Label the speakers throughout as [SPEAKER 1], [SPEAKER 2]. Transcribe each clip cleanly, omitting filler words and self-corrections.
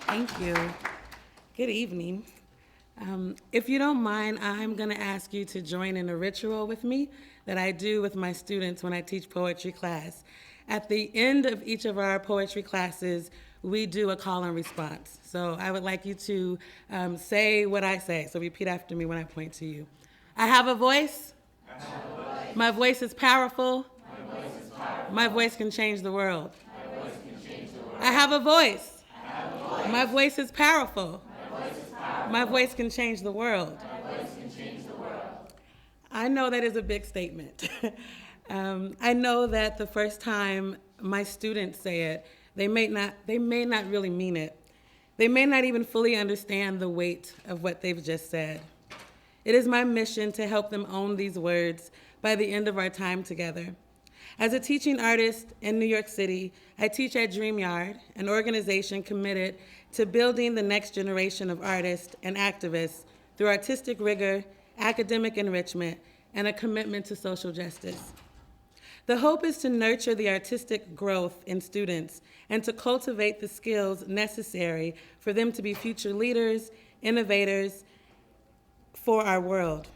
[SPEAKER 1] Thank you. Good evening. If you don't mind, I'm going to ask you to join in a ritual with me that I do with my students when I teach poetry class. At the end of each of our poetry classes, we do a call and response. So I would like you to say what I say. So repeat after me when I point to you. I have a voice. I have a voice. My voice is powerful. My voice is powerful. My voice can change the world. My voice can change the world. I have a voice. I have a voice. My voice is powerful. My voice is powerful. My voice can change the world. My voice can change the world. I know that is a big statement. I know that the first time my students say it, they may not really mean it. They may not even fully understand the weight of what they've just said. It is my mission to help them own these words by the end of our time together. As a teaching artist in New York City, I teach at Dream Yard, an organization committed to building the next generation of artists and activists through artistic rigor, academic enrichment, and a commitment to social justice. The hope is to nurture the artistic growth in students and to cultivate the skills necessary for them to be future leaders, innovators for our world.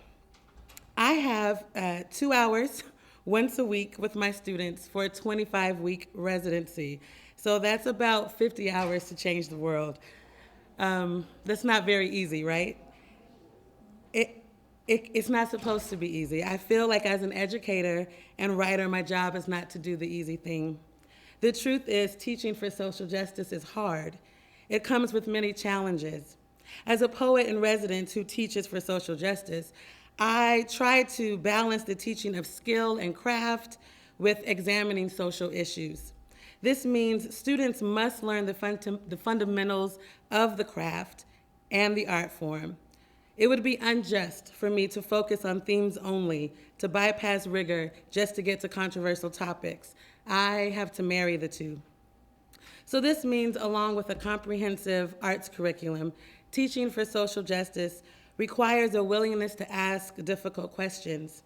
[SPEAKER 1] I have 2 hours once a week with my students for a 25-week residency. So that's about 50 hours to change the world. That's not very easy, right? It's not supposed to be easy. I feel like as an educator and writer, my job is not to do the easy thing. The truth is, teaching for social justice is hard. It comes with many challenges. As a poet in residence who teaches for social justice, I try to balance the teaching of skill and craft with examining social issues. This means students must learn the fundamentals of the craft and the art form. It would be unjust for me to focus on themes only, to bypass rigor just to get to controversial topics. I have to marry the two. So this means, along with a comprehensive arts curriculum, teaching for social justice requires a willingness to ask difficult questions,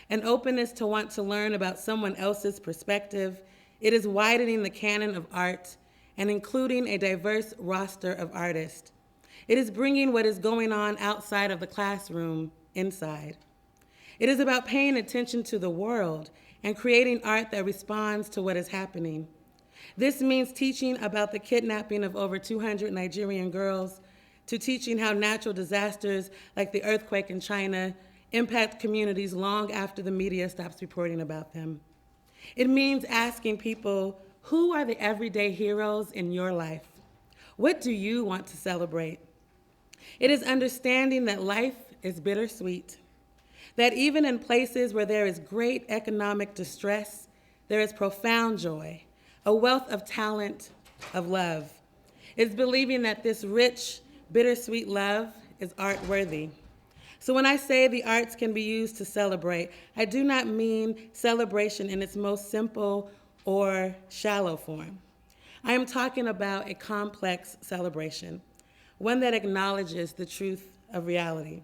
[SPEAKER 1] an openness to want to learn about someone else's perspective. It is widening the canon of art and including a diverse roster of artists. It is bringing what is going on outside of the classroom inside. It is about paying attention to the world and creating art that responds to what is happening. This means teaching about the kidnapping of over 200 Nigerian girls, to teaching how natural disasters like the earthquake in China impact communities long after the media stops reporting about them. It means asking people, who are the everyday heroes in your life? What do you want to celebrate? It is understanding that life is bittersweet, that even in places where there is great economic distress, there is profound joy, a wealth of talent, of love. It's believing that this rich, bittersweet love is art-worthy. So when I say the arts can be used to celebrate, I do not mean celebration in its most simple or shallow form. I am talking about a complex celebration, one that acknowledges the truth of reality.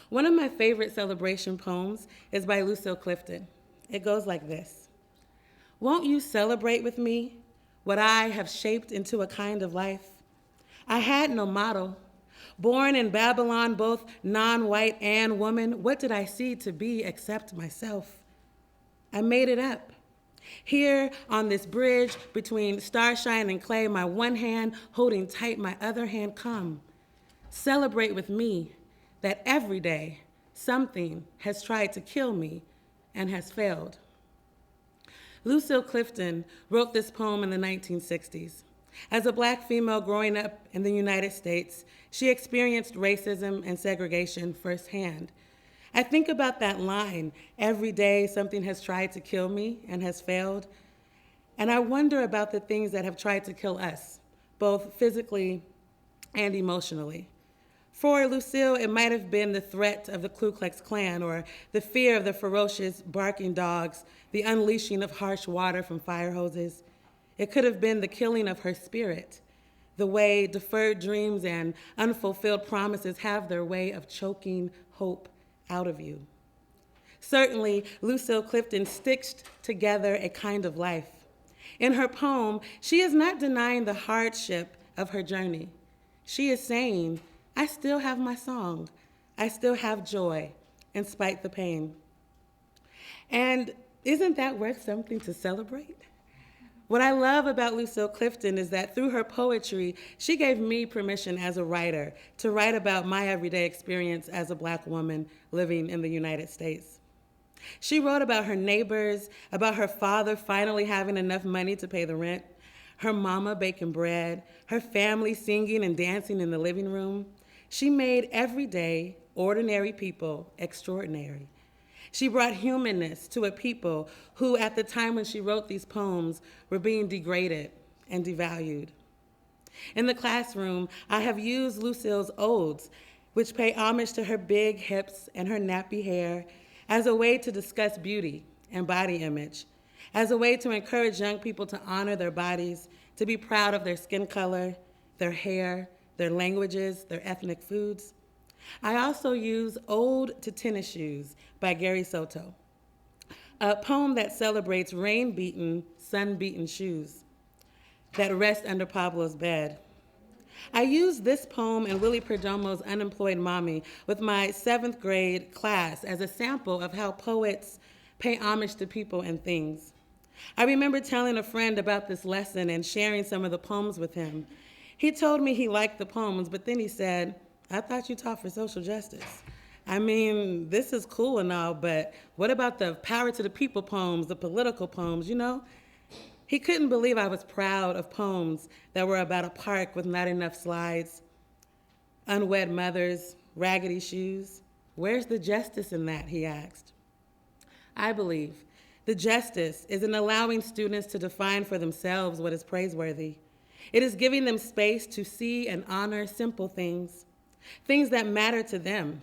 [SPEAKER 1] One of my favorite celebration poems is by Lucille Clifton. It goes like this: won't you celebrate with me what I have shaped into a kind of life? I had no model. Born in Babylon, both non-white and woman, what did I see to be except myself? I made it up. Here on this bridge between starshine and clay, my one hand holding tight my other hand, come. Celebrate with me that every day something has tried to kill me and has failed. Lucille Clifton wrote this poem in the 1960s. As a Black female growing up in the United States, she experienced racism and segregation firsthand. I think about that line, every day something has tried to kill me and has failed, and I wonder about the things that have tried to kill us, both physically and emotionally. For Lucille, it might have been the threat of the Ku Klux Klan or the fear of the ferocious barking dogs, the unleashing of harsh water from fire hoses. It could have been the killing of her spirit, the way deferred dreams and unfulfilled promises have their way of choking hope out of you. Certainly, Lucille Clifton stitched together a kind of life. In her poem, she is not denying the hardship of her journey. She is saying, I still have my song. I still have joy, in spite the pain. And isn't that worth something to celebrate? What I love about Lucille Clifton is that through her poetry, she gave me permission as a writer to write about my everyday experience as a Black woman living in the United States. She wrote about her neighbors, about her father finally having enough money to pay the rent, her mama baking bread, her family singing and dancing in the living room. She made everyday, ordinary people extraordinary. She brought humanness to a people who, at the time when she wrote these poems, were being degraded and devalued. In the classroom, I have used Lucille's odes, which pay homage to her big hips and her nappy hair, as a way to discuss beauty and body image, as a way to encourage young people to honor their bodies, to be proud of their skin color, their hair, their languages, their ethnic foods. I also use Ode to Tennis Shoes by Gary Soto, a poem that celebrates rain-beaten, sun-beaten shoes that rest under Pablo's bed. I used this poem and Willie Perdomo's Unemployed Mommy with my 7th grade class as a sample of how poets pay homage to people and things. I remember telling a friend about this lesson and sharing some of the poems with him. He told me he liked the poems, but then he said, I thought you taught for social justice. I mean, this is cool and all, but what about the power to the people poems, the political poems, you know? He couldn't believe I was proud of poems that were about a park with not enough slides, unwed mothers, raggedy shoes. Where's the justice in that, he asked. I believe the justice is in allowing students to define for themselves what is praiseworthy. It is giving them space to see and honor simple things, things that matter to them.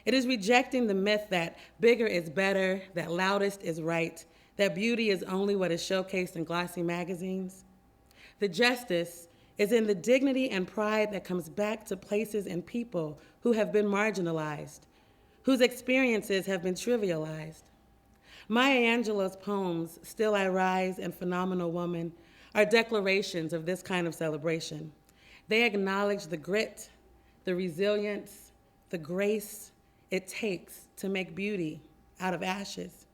[SPEAKER 1] It is rejecting the myth that bigger is better, that loudest is right, that beauty is only what is showcased in glossy magazines. The justice is in the dignity and pride that comes back to places and people who have been marginalized, whose experiences have been trivialized. Maya Angelou's poems, Still I Rise and Phenomenal Woman, are declarations of this kind of celebration. They acknowledge the grit, the resilience, the grace it takes to make beauty out of ashes.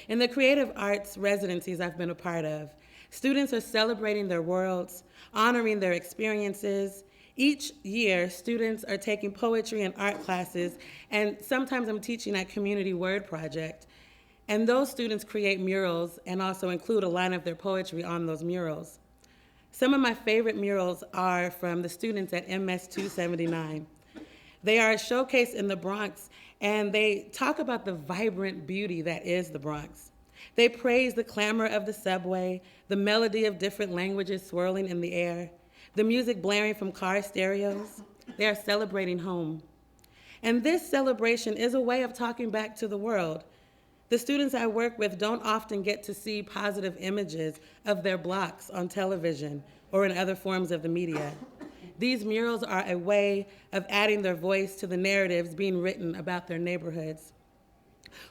[SPEAKER 1] In the creative arts residencies I've been a part of, students are celebrating their worlds, honoring their experiences. Each year, students are taking poetry and art classes, and sometimes I'm teaching at Community Word Project. And those students create murals and also include a line of their poetry on those murals. Some of my favorite murals are from the students at MS 279. They are showcased in the Bronx, and they talk about the vibrant beauty that is the Bronx. They praise the clamor of the subway, the melody of different languages swirling in the air, the music blaring from car stereos. They are celebrating home. And this celebration is a way of talking back to the world. The students I work with don't often get to see positive images of their blocks on television or in other forms of the media. These murals are a way of adding their voice to the narratives being written about their neighborhoods.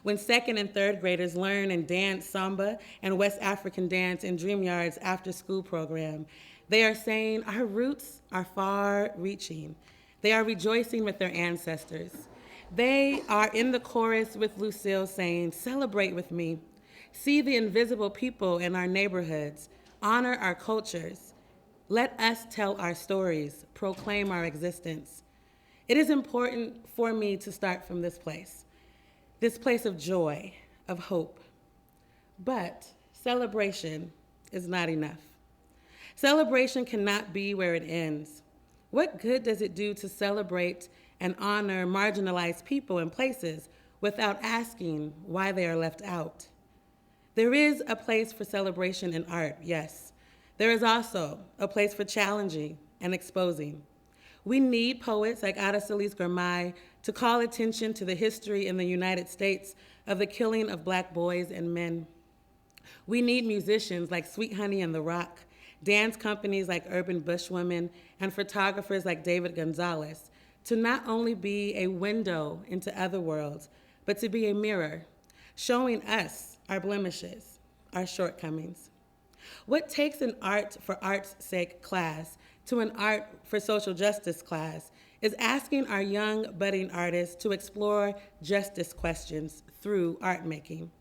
[SPEAKER 1] When 2nd and 3rd graders learn and dance samba and West African dance in Dreamyard's after-school program, they are saying our roots are far-reaching. They are rejoicing with their ancestors. They are in the chorus with Lucille saying, celebrate with me, see the invisible people in our neighborhoods, honor our cultures. Let us tell our stories, proclaim our existence. It is important for me to start from this place of joy, of hope. But celebration is not enough. Celebration cannot be where it ends. What good does it do to celebrate and honor marginalized people and places without asking why they are left out? There is a place for celebration in art, yes. There is also a place for challenging and exposing. We need poets like Aracelis Girmay to call attention to the history in the United States of the killing of Black boys and men. We need musicians like Sweet Honey and The Rock, dance companies like Urban Bushwomen, and photographers like David Gonzalez to not only be a window into other worlds, but to be a mirror, showing us our blemishes, our shortcomings. What takes an art for art's sake class to an art for social justice class is asking our young budding artists to explore justice questions through art making.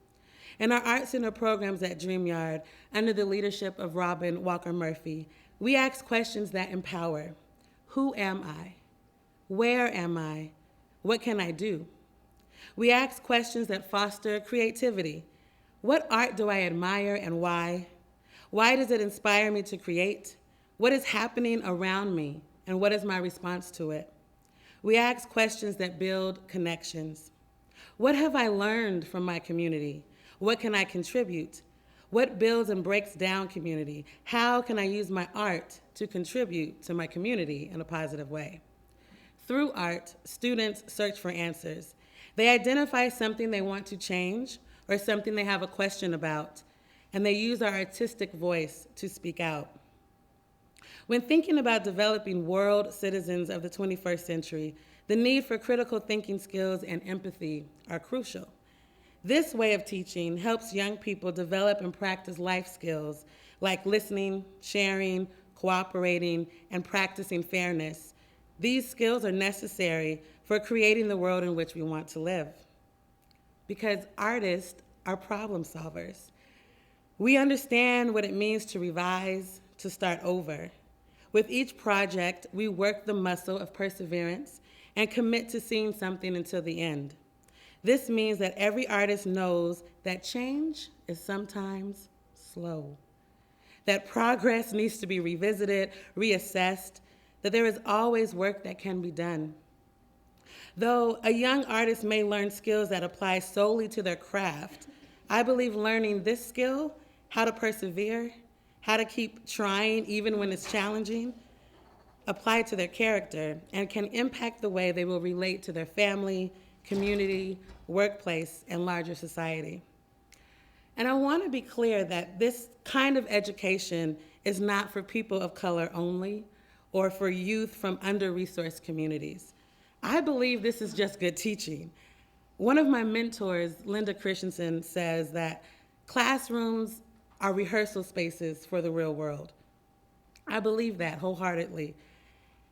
[SPEAKER 1] In our Art Center programs at DreamYard, under the leadership of Robin Walker Murphy, we ask questions that empower. Who am I? Where am I? What can I do? We ask questions that foster creativity. What art do I admire and why? Why does it inspire me to create? What is happening around me and what is my response to it? We ask questions that build connections. What have I learned from my community? What can I contribute? What builds and breaks down community? How can I use my art to contribute to my community in a positive way? Through art, students search for answers. They identify something they want to change or something they have a question about, and they use our artistic voice to speak out. When thinking about developing world citizens of the 21st century, the need for critical thinking skills and empathy are crucial. This way of teaching helps young people develop and practice life skills like listening, sharing, cooperating, and practicing fairness. These skills are necessary for creating the world in which we want to live. Because artists are problem solvers. We understand what it means to revise, to start over. With each project, we work the muscle of perseverance and commit to seeing something until the end. This means that every artist knows that change is sometimes slow, that progress needs to be revisited, reassessed, that there is always work that can be done. Though a young artist may learn skills that apply solely to their craft, I believe learning this skill, how to persevere, how to keep trying even when it's challenging, apply to their character and can impact the way they will relate to their family, community, workplace, and larger society. And I want to be clear that this kind of education is not for people of color only or for youth from under-resourced communities. I believe this is just good teaching. One of my mentors, Linda Christensen, says that classrooms are rehearsal spaces for the real world. I believe that wholeheartedly.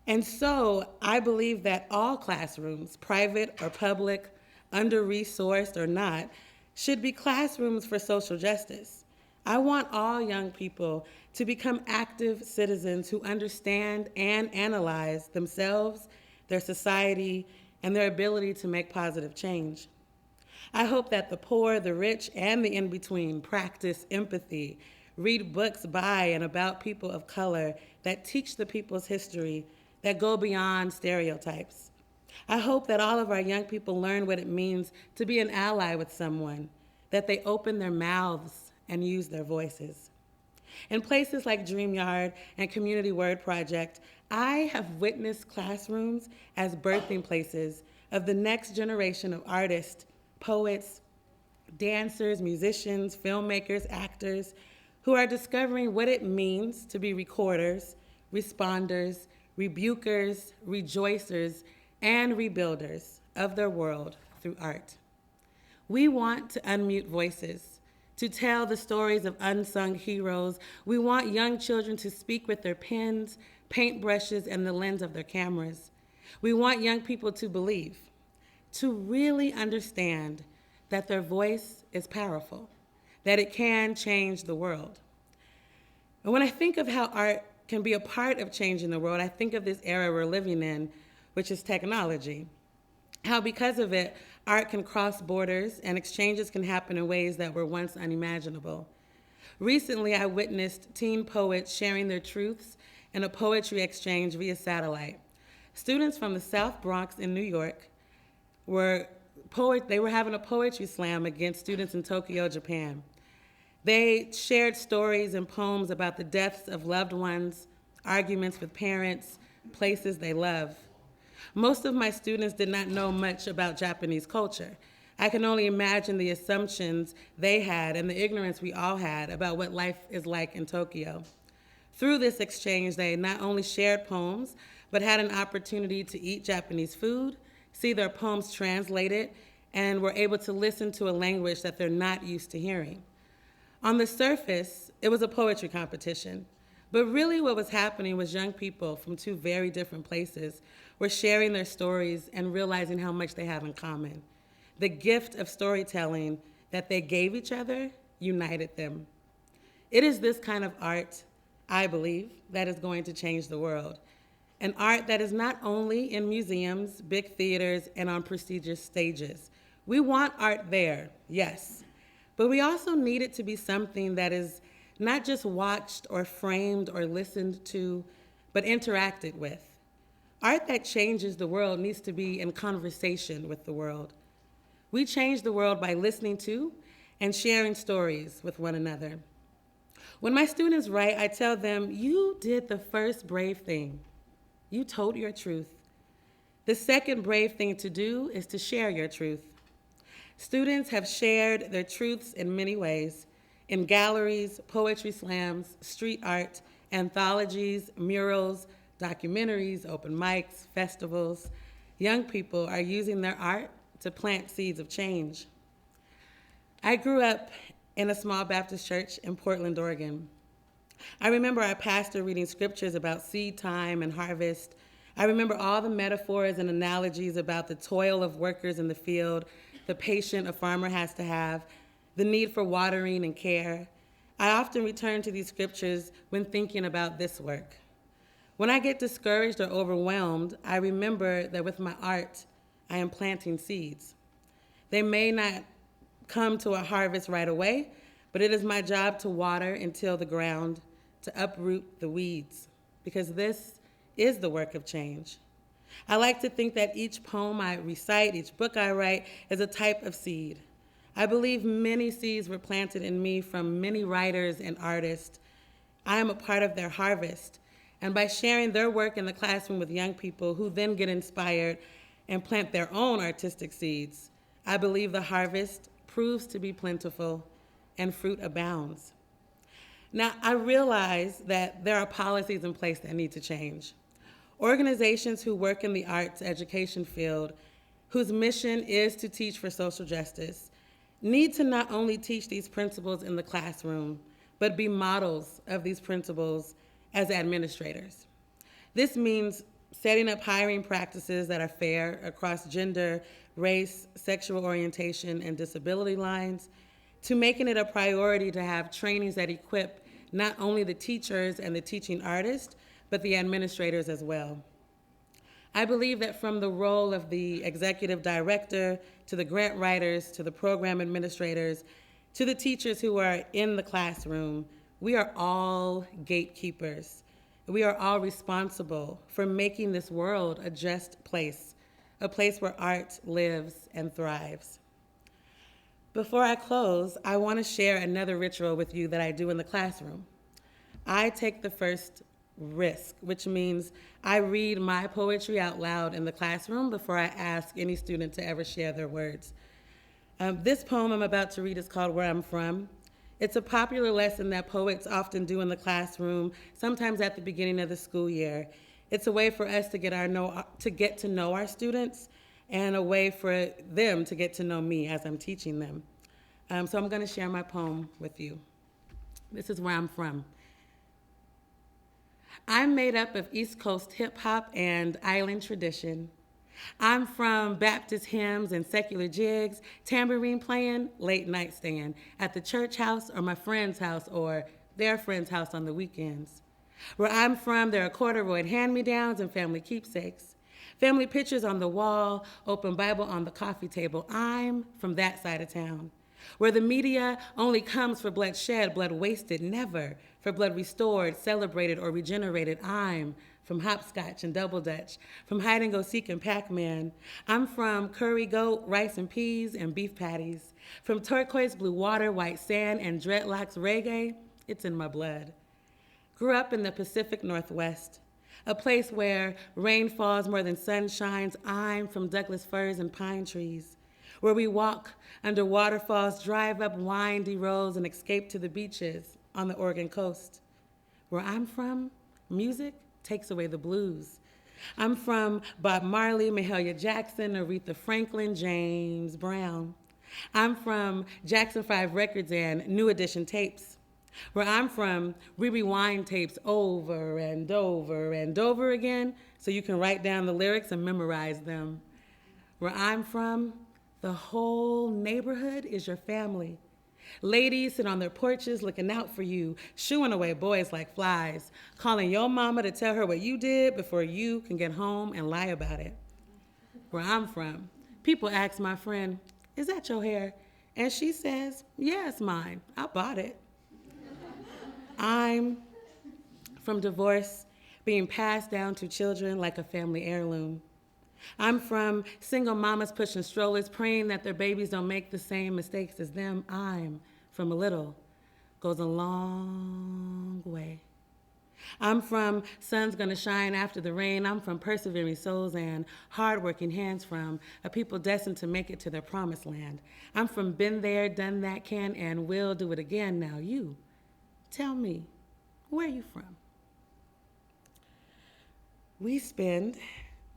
[SPEAKER 1] And so I believe that all classrooms, private or public, under-resourced or not, should be classrooms for social justice. I want all young people to become active citizens who understand and analyze themselves, their society, and their ability to make positive change. I hope that the poor, the rich, and the in-between practice empathy, read books by and about people of color that teach the people's history, that go beyond stereotypes. I hope that all of our young people learn what it means to be an ally with someone, that they open their mouths and use their voices. In places like DreamYard and Community Word Project, I have witnessed classrooms as birthing places of the next generation of artists, poets, dancers, musicians, filmmakers, actors, who are discovering what it means to be recorders, responders, rebukers, rejoicers, and rebuilders of their world through art. We want to unmute voices, to tell the stories of unsung heroes. We want young children to speak with their pens, paintbrushes, and the lens of their cameras. We want young people to believe, to really understand that their voice is powerful, that it can change the world. And when I think of how art can be a part of changing the world, I think of this era we're living in, which is technology. How because of it, art can cross borders and exchanges can happen in ways that were once unimaginable. Recently, I witnessed teen poets sharing their truths in a poetry exchange via satellite. Students from the South Bronx in New York were having a poetry slam against students in Tokyo, Japan. They shared stories and poems about the deaths of loved ones, arguments with parents, places they love. Most of my students did not know much about Japanese culture. I can only imagine the assumptions they had and the ignorance we all had about what life is like in Tokyo. Through this exchange, they not only shared poems, but had an opportunity to eat Japanese food, see their poems translated, and were able to listen to a language that they're not used to hearing. On the surface, It was a poetry competition. But really what was happening was young people from two very different places were sharing their stories and realizing how much they have in common. The gift of storytelling that they gave each other united them. It is this kind of art, I believe, that is going to change the world. An art that is not only in museums, big theaters, and on prestigious stages. We want art there, yes, but we also need it to be something that is not just watched or framed or listened to, but interacted with. Art that changes the world needs to be in conversation with the world. We change the world by listening to and sharing stories with one another. When my students write, I tell them, you did the first brave thing. You told your truth. The second brave thing to do is to share your truth. Students have shared their truths in many ways, in galleries, poetry slams, street art, anthologies, murals, documentaries, open mics, festivals. Young people are using their art to plant seeds of change. I grew up in a small Baptist church in Portland, Oregon. I remember our pastor reading scriptures about seed time and harvest. I remember all the metaphors and analogies about the toil of workers in the field, the patience a farmer has to have, the need for watering and care. I often return to these scriptures when thinking about this work. When I get discouraged or overwhelmed, I remember that with my art, I am planting seeds. They may not come to a harvest right away, but it is my job to water and till the ground, to uproot the weeds, because this is the work of change. I like to think that each poem I recite, each book I write, is a type of seed. I believe many seeds were planted in me from many writers and artists. I am a part of their harvest, and by sharing their work in the classroom with young people who then get inspired and plant their own artistic seeds, I believe the harvest proves to be plentiful and fruit abounds. Now, I realize that there are policies in place that need to change. Organizations who work in the arts education field, whose mission is to teach for social justice, need to not only teach these principles in the classroom, but be models of these principles as administrators. This means setting up hiring practices that are fair across gender, race, sexual orientation, and disability lines, to making it a priority to have trainings that equip not only the teachers and the teaching artists, but the administrators as well. I believe that from the role of the executive director, to the grant writers, to the program administrators, to the teachers who are in the classroom, we are all gatekeepers. We are all responsible for making this world a just place, a place where art lives and thrives. Before I close, I want to share another ritual with you that I do in the classroom. I take the first risk, which means I read my poetry out loud in the classroom before I ask any student to ever share their words. This poem I'm about to read is called Where I'm From. It's a popular lesson that poets often do in the classroom, sometimes at the beginning of the school year. It's a way for us to get to know our students, and a way for them to get to know me as I'm teaching them. So I'm going to share my poem with you. This is where I'm from. I'm made up of East Coast hip hop and island tradition. I'm from Baptist hymns and secular jigs, tambourine playing, late night stand at the church house or my friend's house or their friend's house on the weekends. Where I'm from, there are corduroy hand-me-downs and family keepsakes. Family pictures on the wall, open Bible on the coffee table. I'm from that side of town, where the media only comes for blood shed, blood wasted, never for blood restored, celebrated, or regenerated. I'm from hopscotch and double dutch, from hide and go seek and Pac-Man. I'm from curry goat, rice and peas, and beef patties. From turquoise blue water, white sand, and dreadlocks reggae, it's in my blood. Grew up in the Pacific Northwest, a place where rain falls more than sun shines. I'm from Douglas firs and pine trees, where we walk under waterfalls, drive up windy roads, and escape to the beaches on the Oregon coast. Where I'm from, music takes away the blues. I'm from Bob Marley, Mahalia Jackson, Aretha Franklin, James Brown. I'm from Jackson 5 Records and New Edition tapes. Where I'm from, we rewind tapes over and over and over again so you can write down the lyrics and memorize them. Where I'm from, the whole neighborhood is your family. Ladies sit on their porches looking out for you, shooing away boys like flies, calling your mama to tell her what you did before you can get home and lie about it. Where I'm from, people ask my friend, "Is that your hair?" And she says, "Yeah, it's mine. I bought it." I'm from divorce being passed down to children like a family heirloom. I'm from single mamas pushing strollers, praying that their babies don't make the same mistakes as them. I'm from a little, goes a long way. I'm from sun's gonna shine after the rain. I'm from persevering souls and hardworking hands, from a people destined to make it to their promised land. I'm from been there, done that, can and will do it again. Now you, tell me, where are you from? We spend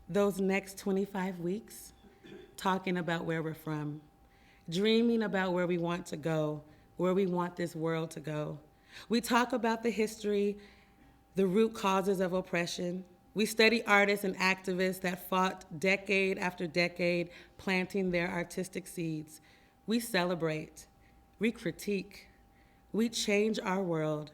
[SPEAKER 1] those next 25 weeks talking about where we're from, dreaming about where we want to go, where we want this world to go. We talk about the history, the root causes of oppression. We study artists and activists that fought decade after decade, planting their artistic seeds. We celebrate, we critique, we change our world.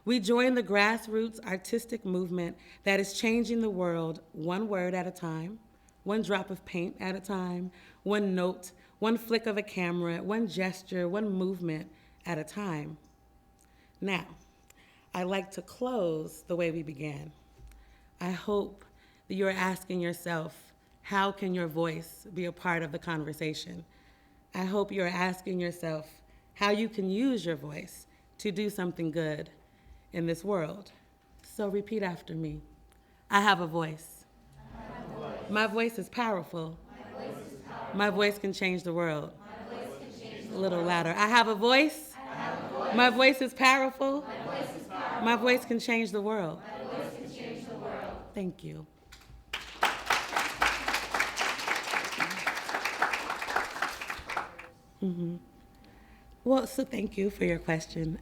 [SPEAKER 1] We join the grassroots artistic movement that is changing the world one word at a time, one drop of paint at a time, one note, one flick of a camera, one gesture, one movement at a time. Now, I like to close the way we began. I hope that you're asking yourself, how can your voice be a part of the conversation? I hope you're asking yourself how you can use your voice to do something good in this world. So repeat after me. I have a voice. My voice is powerful. My voice can change the world. A little louder. I have a voice. My voice is powerful. My voice can change the world. Thank you. Mm-hmm. Well, so thank you for your question.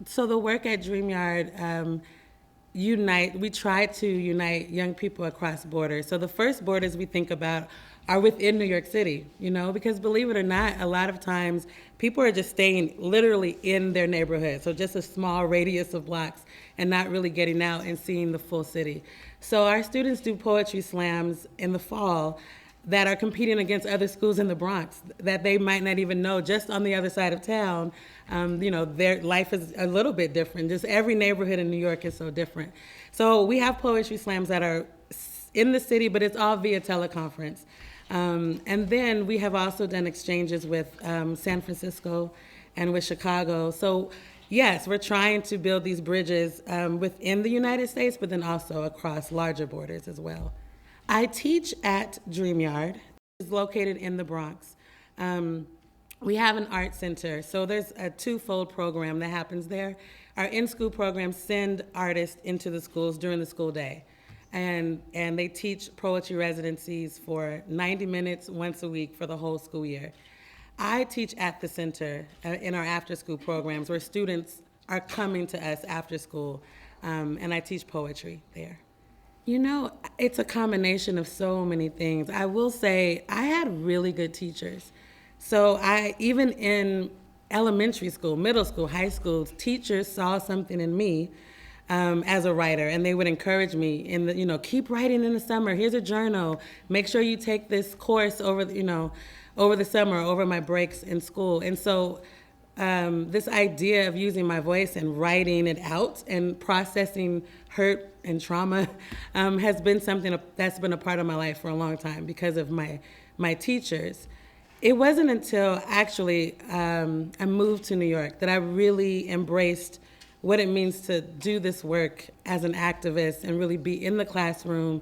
[SPEAKER 1] So the work at DreamYard, we try to unite young people across borders. So the first borders we think about are within New York City, because believe it or not, a lot of times people are just staying literally in their neighborhood, so just a small radius of blocks and not really getting out and seeing the full city. So our students do poetry slams in the fall that are competing against other schools in the Bronx that they might not even know, just on the other side of town. Their life is a little bit different. Just every neighborhood in New York is so different. So we have poetry slams that are in the city, but it's all via teleconference. And then we have also done exchanges with San Francisco and with Chicago. So yes, we're trying to build these bridges within the United States, but then also across larger borders as well. I teach at DreamYard. It's located in the Bronx. We have an art center, so there's a twofold program that happens there. Our in-school programs send artists into the schools during the school day, and they teach poetry residencies for 90 minutes once a week for the whole school year. I teach at the center in our after-school programs where students are coming to us after school, and I teach poetry there. It's a combination of so many things. I will say I had really good teachers. So even in elementary school, middle school, high school, teachers saw something in me as a writer, and they would encourage me keep writing in the summer. Here's a journal. Make sure you take this course over the summer, over my breaks in school. And so this idea of using my voice and writing it out and processing hurt and trauma has been something that's been a part of my life for a long time because of my teachers. It wasn't until actually I moved to New York that I really embraced what it means to do this work as an activist and really be in the classroom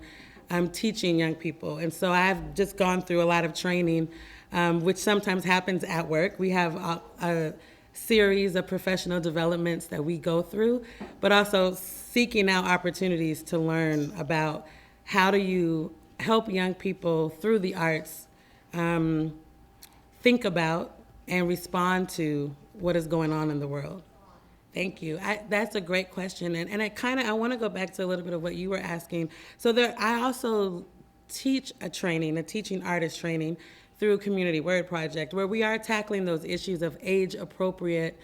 [SPEAKER 1] teaching young people. And so I've just gone through a lot of training, which sometimes happens at work. We have a series of professional developments that we go through, but also seeking out opportunities to learn about how do you help young people through the arts think about and respond to what is going on in the world. Thank you. That's a great question, and I want to go back to a little bit of what you were asking. So I also teach a teaching artist training through Community Word Project, where we are tackling those issues of age appropriate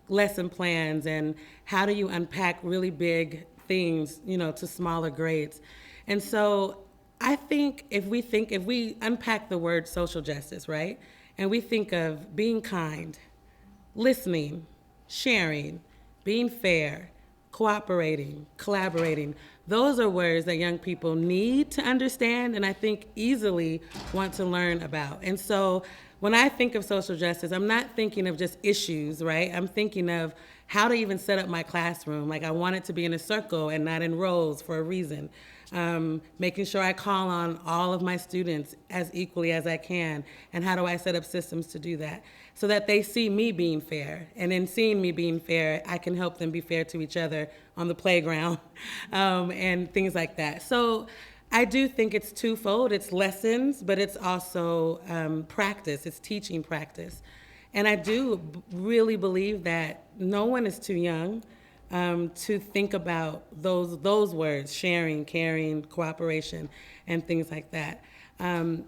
[SPEAKER 1] lesson plans and how do you unpack really big things, to smaller grades. And so I think if we unpack the word social justice, right, and we think of being kind, listening, sharing, being fair, cooperating, collaborating. Those are words that young people need to understand and I think easily want to learn about. And so when I think of social justice, I'm not thinking of just issues, right? I'm thinking of how to even set up my classroom. Like I want it to be in a circle and not in rows for a reason. Making sure I call on all of my students as equally as I can, and how do I set up systems to do that so that they see me being fair, and in seeing me being fair, I can help them be fair to each other on the playground, and things like that. So I do think it's twofold. It's lessons, but it's also practice. It's teaching practice. And I do really believe that no one is too young to think about those words: sharing, caring, cooperation, and things like that.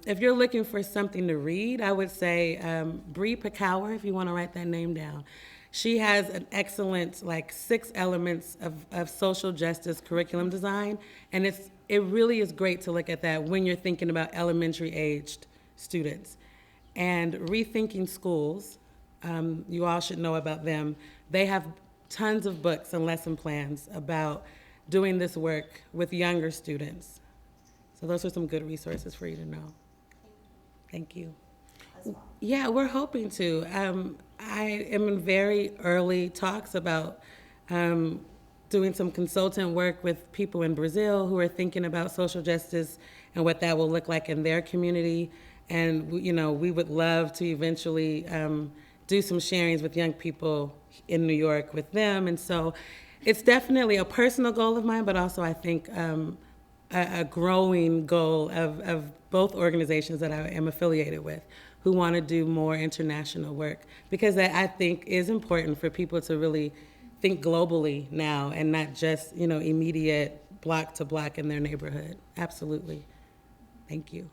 [SPEAKER 1] If you're looking for something to read, I would say Bree Pakawa, if you want to write that name down. She has an excellent 6 elements of social justice curriculum design, and it really is great to look at that when you're thinking about elementary aged students. And Rethinking Schools, you all should know about them. They have tons of books and lesson plans about doing this work with younger students. So those are some good resources for you to know. Thank you. Yeah, we're hoping to. I am in very early talks about doing some consultant work with people in Brazil who are thinking about social justice and what that will look like in their community. And we would love to eventually do some sharings with young people in New York with them. And so it's definitely a personal goal of mine, but also I think a growing goal of both organizations that I am affiliated with who want to do more international work, because I think is important for people to really think globally now and not just, immediate block to block in their neighborhood. Absolutely. Thank you.